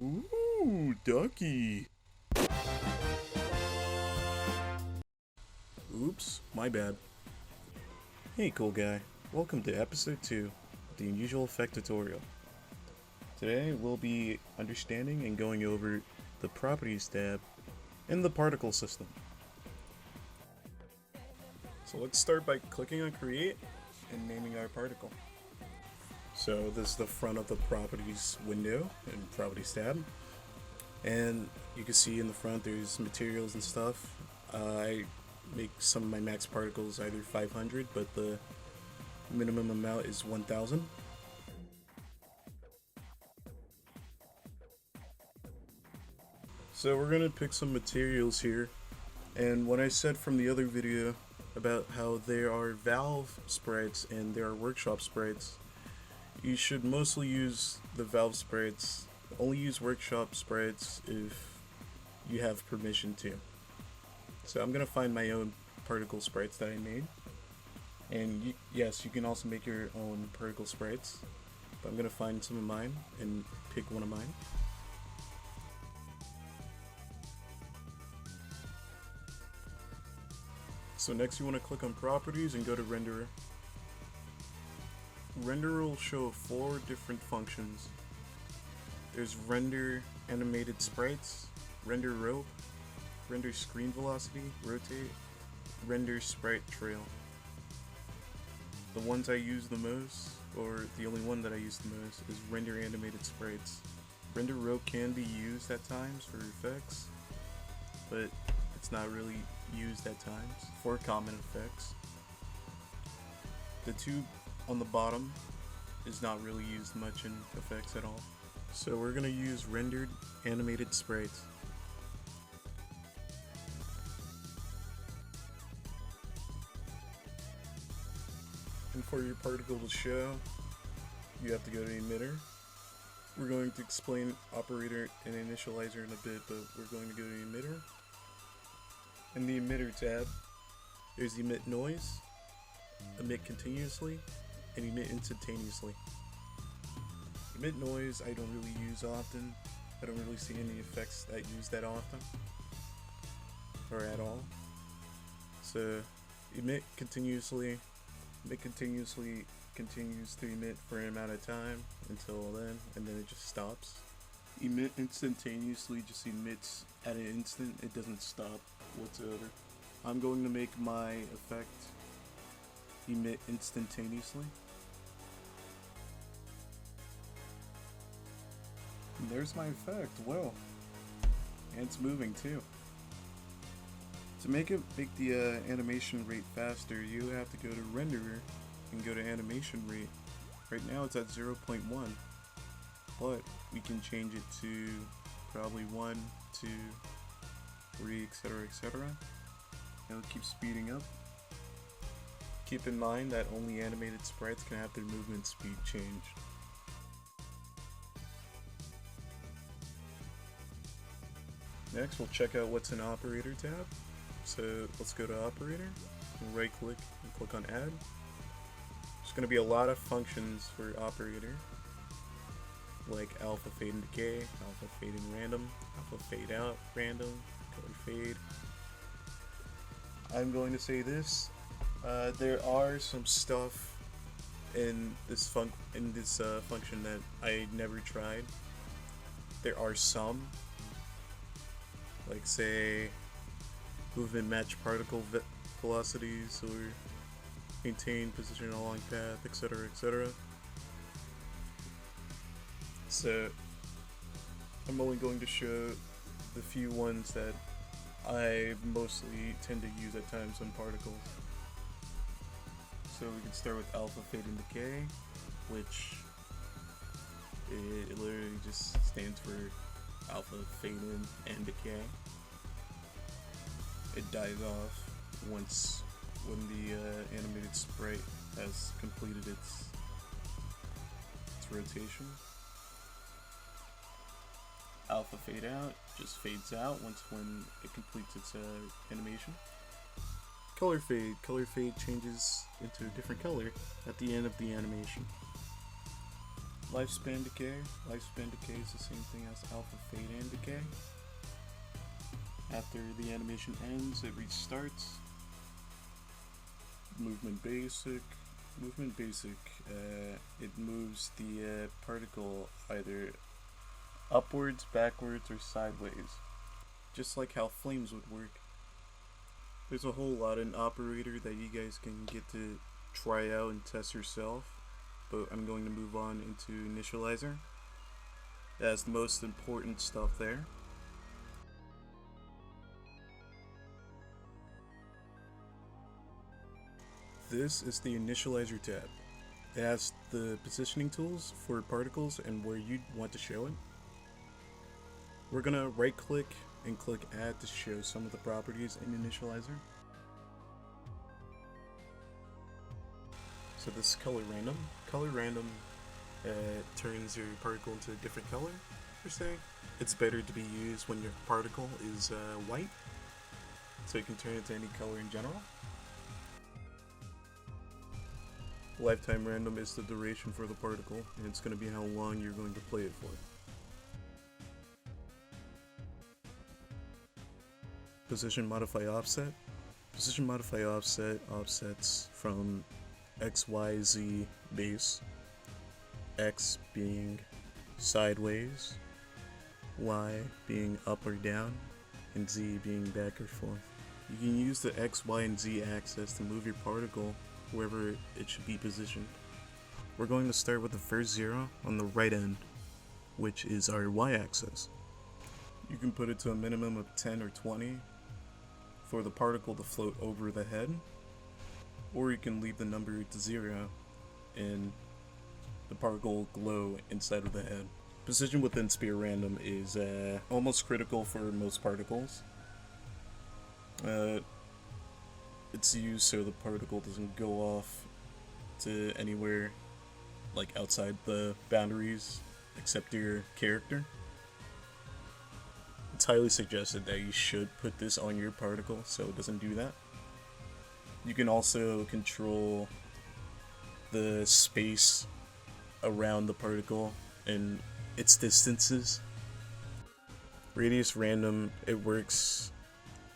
Ooh, ducky. Oops, my bad. Hey, cool guy. Welcome to episode 2 of the Unusual Effect tutorial. Today we'll be understanding and going over the Properties tab in the particle system. So let's start by clicking on Create and naming our particle. So this is the front of the Properties window in Properties tab. And you can see in the front there's materials and stuff. I make some of my max particles either 500, but the minimum amount is 1000. So we're gonna pick some materials here, and what I said from the other video about how there are valve sprites and there are workshop sprites, you should mostly use the valve sprites. Only use workshop sprites if you have permission to. So I'm gonna find my own particle sprites that I made, and yes, you can also make your own particle sprites, but I'm gonna find some of mine and pick one of mine. So next you want to click on Properties and go to Renderer. Renderer will show 4 different functions. There's Render Animated Sprites, Render Rope, Render Screen Velocity, Rotate, Render Sprite Trail. The ones I use the most, or the only one that I use the most, is Render Animated Sprites. Render Rope can be used at times for effects, but it's not really used at times for common effects. The tube on the bottom is not really used much in effects at all. So we're going to use Rendered Animated Sprites. And for your particle to show, you have to go to Emitter. We're going to explain Operator and Initializer in a bit, but we're going to go to Emitter. In the Emitter tab, there's Emit Noise, Emit Continuously, and Emit Instantaneously. Emit Noise I don't really use often. I don't really see any effects that use that often, or at all. So Emit Continuously continues to emit for an amount of time until then, and then it just stops. Emit Instantaneously just emits at an instant, it doesn't stop whatsoever. I'm going to make my effect emit instantaneously. And there's my effect, wow. And it's moving too. To make the animation rate faster, you have to go to Renderer and go to Animation Rate. Right now it's at 0.1, but we can change it to probably 1, 2, 3, etc, etc. It'll keep speeding up. Keep in mind that only animated sprites can have their movement speed changed. Next we'll check out what's in Operator tab. So let's go to Operator, and right click and click on Add. There's going to be a lot of functions for Operator, like alpha fade and decay, alpha fade in random, alpha fade out random, color fade. I'm going to say this, there are some stuff in this function that I never tried. There are some, like say movement match particle velocities or maintain position along path, etc, etc. So I'm only going to show the few ones that I mostly tend to use at times on particles. So we can start with alpha fade and decay, which it literally just stands for alpha fade in and decay. It dies off when the animated sprite has completed its rotation. Alpha fade out just fades out when it completes its animation. Color fade changes into a different color at the end of the animation. Lifespan decay. Lifespan decay is the same thing as alpha fade and decay. After the animation ends, it restarts. Movement basic. Movement basic, it moves the particle either upwards, backwards, or sideways, just like how flames would work. There's a whole lot in operator that you guys can get to try out and test yourself, but I'm going to move on into Initializer. That's the most important stuff there. This is the Initializer tab. It has the positioning tools for particles and where you want to show it. We're gonna right click and click add to show some of the properties in Initializer. So this is color random. Color random turns your particle into a different color, per se. It's better to be used when your particle is white, so you can turn it to any color in general. Lifetime random is the duration for the particle, and it's going to be how long you're going to play it for. Position modify offset. Position modify offset offsets from X, Y, Z base. X being sideways, Y being up or down, and Z being back or forth. You can use the X, Y, and Z axis to move your particle wherever it should be positioned. We're going to start with the first 0 on the right end, which is our y-axis. You can put it to a minimum of 10 or 20 for the particle to float over the head, or you can leave the number to 0 and the particle will glow inside of the head. Position within sphere random is almost critical for most particles. It's used so the particle doesn't go off to anywhere like outside the boundaries except your character. It's highly suggested that you should put this on your particle so it doesn't do that. You can also control the space around the particle and its distances. Radius random, it works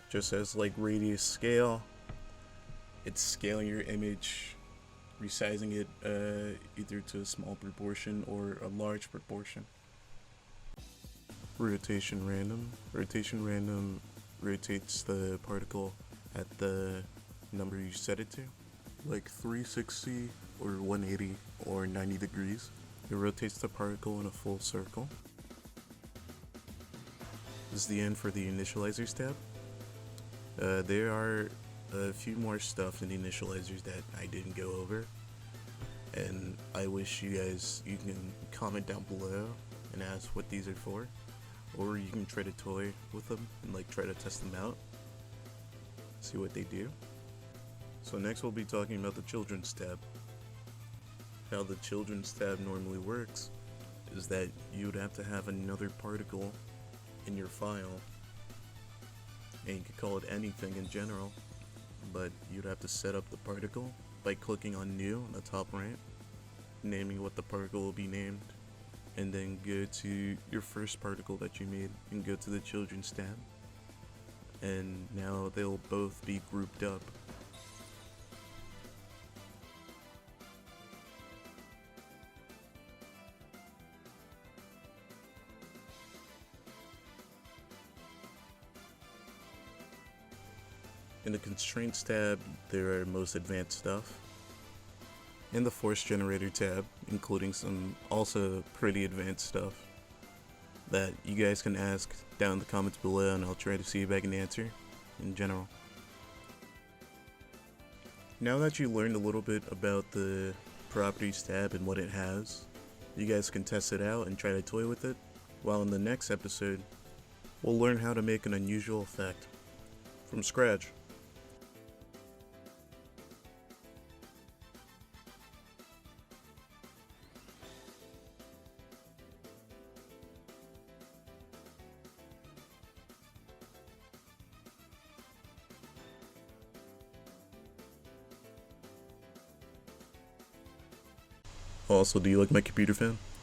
just as like radius scale. It's scaling your image, resizing it either to a small proportion or a large proportion. Rotation random. Rotation random rotates the particle at the number you set it to, like 360 or 180 or 90 degrees. It rotates the particle in a full circle. This is the end for the Initializers tab. There are a few more stuff in the initializers that I didn't go over, and I wish you can comment down below and ask what these are for, or you can try to toy with them and like try to test them out, see what they do. So next we'll be talking about the Children's tab. How the Children's tab normally works is that you would have to have another particle in your file, and you could call it anything in general, but you'd have to set up the particle by clicking on new on the top right, naming what the particle will be named, and then go to your first particle that you made and go to the Children's tab, and now they'll both be grouped up. In the Constraints tab, there are most advanced stuff. In the Force Generator tab, including some also pretty advanced stuff that you guys can ask down in the comments below, and I'll try to see if I can answer in general. Now that you learned a little bit about the Properties tab and what it has, you guys can test it out and try to toy with it, while in the next episode, we'll learn how to make an unusual effect from scratch. Also, do you like my computer fan?